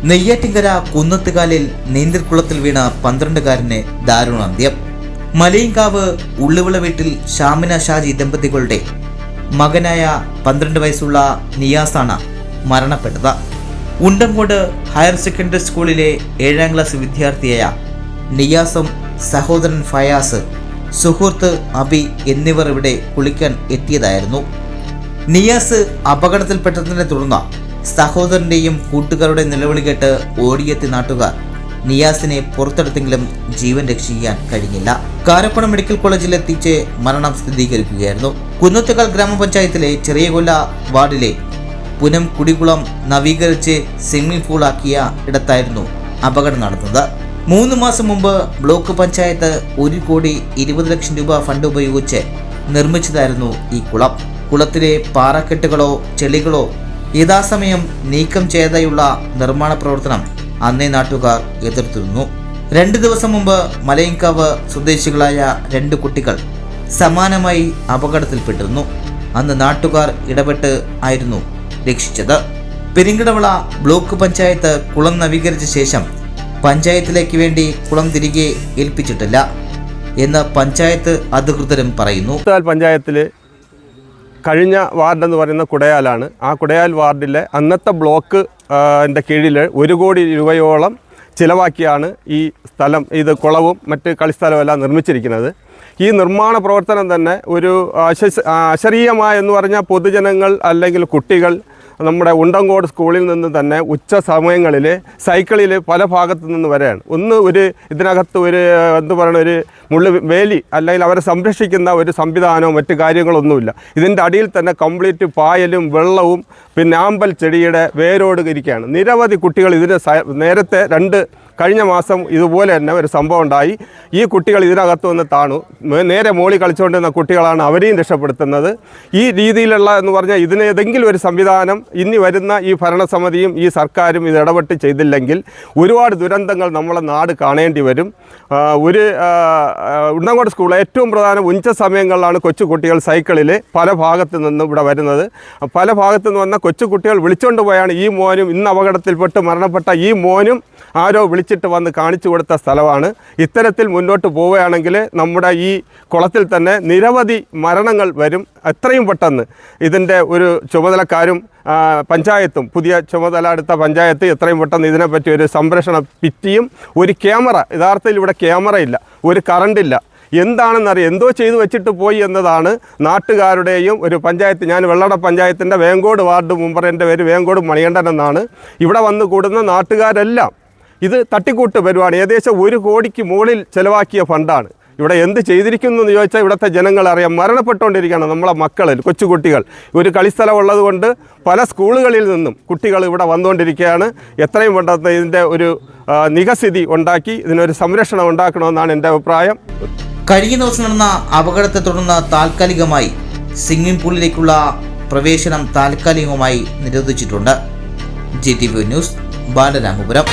നെയ്യാറ്റിൻകര കുന്നത്തുകാലിൽ നീന്തൽക്കുളത്തിൽ വീണ 12-കാരന് ദാരുണാന്ത്യം. മലയങ്കാവ് ഉള്ളുവിള വീട്ടിൽ ഷാമിന ഷാജി ദമ്പതികളുടെ മകനായ 12 വയസ്സുള്ള നിയാസാണ് മരണപ്പെട്ടത്. ഉണ്ടങ്കോട് ഹയർ സെക്കൻഡറി സ്കൂളിലെ 7ാം ക്ലാസ് വിദ്യാർത്ഥിയായ നിയാസും സഹോദരൻ ഫയാസ്, സുഹൃത്ത് അബി എന്നിവർ ഇവിടെ കുളിക്കാൻ എത്തിയതായിരുന്നു. നിയാസ് അപകടത്തിൽപ്പെട്ടതിനെ തുടർന്ന് സഹോദരന്റെയും കൂട്ടുകാരുടെ നിലവിളി കേട്ട് ഓടിയെത്തിയ നാട്ടുകാർ നിയാസിനെ പുറത്തെടുത്തെങ്കിലും ജീവൻ രക്ഷിക്കാൻ കഴിഞ്ഞില്ല. കാരക്കുളം മെഡിക്കൽ കോളേജിൽ എത്തിച്ച് മരണം സ്ഥിരീകരിക്കുകയായിരുന്നു. കുന്നത്തുകാൽ ഗ്രാമപഞ്ചായത്തിലെ ചെറിയകൊല്ല വാർഡിലെ പുനം കുടികുളം നവീകരിച്ച് സ്വിമ്മിംഗ് പൂളാക്കിയ ഇടത്തായിരുന്നു അപകടം നടന്നത്. 3 മാസം മുമ്പ് ബ്ലോക്ക് പഞ്ചായത്ത് 1,20,00,000 രൂപ ഫണ്ട് ഉപയോഗിച്ച് നിർമ്മിച്ചതായിരുന്നു ഈ കുളം. കുളത്തിലെ പാറക്കെട്ടുകളോ ചെളികളോ യഥാസമയം നീക്കം ചെയ്തയുള്ള നിർമ്മാണ പ്രവർത്തനം അന്നേ നാട്ടുകാർ എതിർത്തിരുന്നു. 2 ദിവസം മുമ്പ് മലയങ്കാവ് സ്വദേശികളായ 2 കുട്ടികൾ സമാനമായി അപകടത്തിൽപ്പെട്ടിരുന്നു. അന്ന് നാട്ടുകാർ ഇടപെട്ട് ആയിരുന്നു രക്ഷിച്ചത്. പെരിങ്കടവിള ബ്ലോക്ക് പഞ്ചായത്ത് കുളം നവീകരിച്ച ശേഷം പഞ്ചായത്തിലേക്ക് വേണ്ടി കുളം തിരികെ ഏൽപ്പിച്ചിട്ടില്ല എന്ന് പഞ്ചായത്ത് അധികൃതരും പറയുന്നു. പഞ്ചായത്തിൽ കഴിഞ്ഞ വാർഡെന്ന് പറയുന്ന കുടയാലാണ്. ആ കുടയാൽ വാർഡിലെ അന്നത്തെ ബ്ലോക്ക് കീഴിൽ 1 കോടി രൂപയോളം ചിലവാക്കിയാണ് ഈ സ്ഥലം, ഇത് കുളവും മറ്റ് കളിസ്ഥലമെല്ലാം നിർമ്മിച്ചിരിക്കുന്നത്. ഈ നിർമ്മാണ പ്രവർത്തനം തന്നെ ഒരു അശരീയമായെന്ന് പറഞ്ഞാൽ പൊതുജനങ്ങൾ അല്ലെങ്കിൽ കുട്ടികൾ നമ്മുടെ ഉണ്ടങ്കോട് സ്കൂളിൽ നിന്ന് തന്നെ ഉച്ച സമയങ്ങളിൽ സൈക്കിളിൽ പല ഭാഗത്തു നിന്ന് വരെയാണ്. ഇതിനകത്ത് ഒരു മുള്ളു വേലി അല്ലെങ്കിൽ അവരെ സംരക്ഷിക്കുന്ന ഒരു സംവിധാനമോ മറ്റു കാര്യങ്ങളൊന്നുമില്ല. ഇതിൻ്റെ അടിയിൽ തന്നെ കംപ്ലീറ്റ് പായലും വെള്ളവും പിന്നെ ആമ്പൽ ചെടിയുടെ വേരോട് ഇരിക്കുകയാണ്. നിരവധി കുട്ടികൾ നേരത്തെ കഴിഞ്ഞ മാസം ഇതുപോലെ തന്നെ ഒരു സംഭവം ഉണ്ടായി. ഈ കുട്ടികൾ ഇതിനകത്ത് വന്ന് താണു. നേരെ മോളി കളിച്ചുകൊണ്ടിരുന്ന കുട്ടികളാണ് അവരെയും രക്ഷപ്പെടുത്തുന്നത്. ഈ രീതിയിലുള്ള എന്ന് പറഞ്ഞാൽ ഇതിന് ഏതെങ്കിലും ഒരു സംവിധാനം ഇനി വരുന്ന ഈ ഭരണസമിതിയും ഈ സർക്കാരും ഇത് ഇടപെട്ട് ചെയ്തില്ലെങ്കിൽ ഒരുപാട് ദുരന്തങ്ങൾ നമ്മളെ നാട് കാണേണ്ടി വരും. ഉണ്ടങ്കോട് സ്കൂൾ ഏറ്റവും പ്രധാന ഉച്ച സമയങ്ങളിലാണ് കൊച്ചുകുട്ടികൾ സൈക്കിളിൽ പല ഭാഗത്തു നിന്നും ഇവിടെ വരുന്നത്. പല ഭാഗത്തു നിന്ന് വന്ന കൊച്ചുകുട്ടികൾ വിളിച്ചുകൊണ്ട് പോയാണ് ഈ മോനും ഇന്ന് അപകടത്തിൽപ്പെട്ട് മരണപ്പെട്ട ഈ മോനും ആരോ വിളിച്ചിട്ട് വന്ന് കാണിച്ചു കൊടുത്ത സ്ഥലമാണ്. ഇത്തരത്തിൽ മുന്നോട്ട് പോവുകയാണെങ്കിൽ നമ്മുടെ ഈ കുളത്തിൽ തന്നെ നിരവധി മരണങ്ങൾ വരും. എത്രയും പെട്ടെന്ന് ഇതിൻ്റെ ഒരു ചുമതലക്കാരും പഞ്ചായത്തും, പുതിയ ചുമതല എടുത്ത പഞ്ചായത്ത് എത്രയും പെട്ടെന്ന് ഇതിനെപ്പറ്റി ഒരു സംരക്ഷണ ഭിത്തിയും ഒരു ക്യാമറ, യഥാർത്ഥത്തിൽ ഇവിടെ ക്യാമറ ഇല്ല, ഒരു കറണ്ടില്ല, എന്താണെന്നറിയാം, എന്തോ ചെയ്തു വെച്ചിട്ട് പോയി എന്നതാണ് നാട്ടുകാരുടെയും ഒരു പഞ്ചായത്ത്. ഞാൻ വെള്ളട പഞ്ചായത്തിൻ്റെ വേങ്കോട് വാർഡ് മെമ്പർ, എൻ്റെ പേര് വേങ്കോട് മണികണ്ഠൻ എന്നാണ്. ഇവിടെ വന്ന് കൂടുന്ന നാട്ടുകാരെല്ലാം ഇത് തട്ടിക്കൂട്ട് പരിപാടി, ഏകദേശം 1 കോടിക്ക് മുകളിൽ ചിലവാക്കിയ ഫണ്ടാണ്. ഇവിടെ എന്ത് ചെയ്തിരിക്കുന്നു എന്ന് ചോദിച്ചാൽ ഇവിടുത്തെ ജനങ്ങളറിയാം. മരണപ്പെട്ടുകൊണ്ടിരിക്കുകയാണ് നമ്മളെ മക്കളിൽ, കൊച്ചുകുട്ടികൾ. ഒരു കളിസ്ഥലം ഉള്ളതുകൊണ്ട് പല സ്കൂളുകളിൽ നിന്നും കുട്ടികൾ ഇവിടെ വന്നുകൊണ്ടിരിക്കുകയാണ്. എത്രയും പെട്ടെന്ന് ഇതിൻ്റെ ഒരു നികസ്ഥിതി ഉണ്ടാക്കി ഇതിനൊരു സംരക്ഷണം ഉണ്ടാക്കണമെന്നാണ് എൻ്റെ അഭിപ്രായം. കഴിഞ്ഞ ദിവസം നടന്ന അപകടത്തെ തുടർന്ന് താൽക്കാലികമായി സ്വിമ്മിംഗ് പൂളിലേക്കുള്ള പ്രവേശനം താൽക്കാലികമായി നിരോധിച്ചിട്ടുണ്ട്. GTV news, Balaramapuram.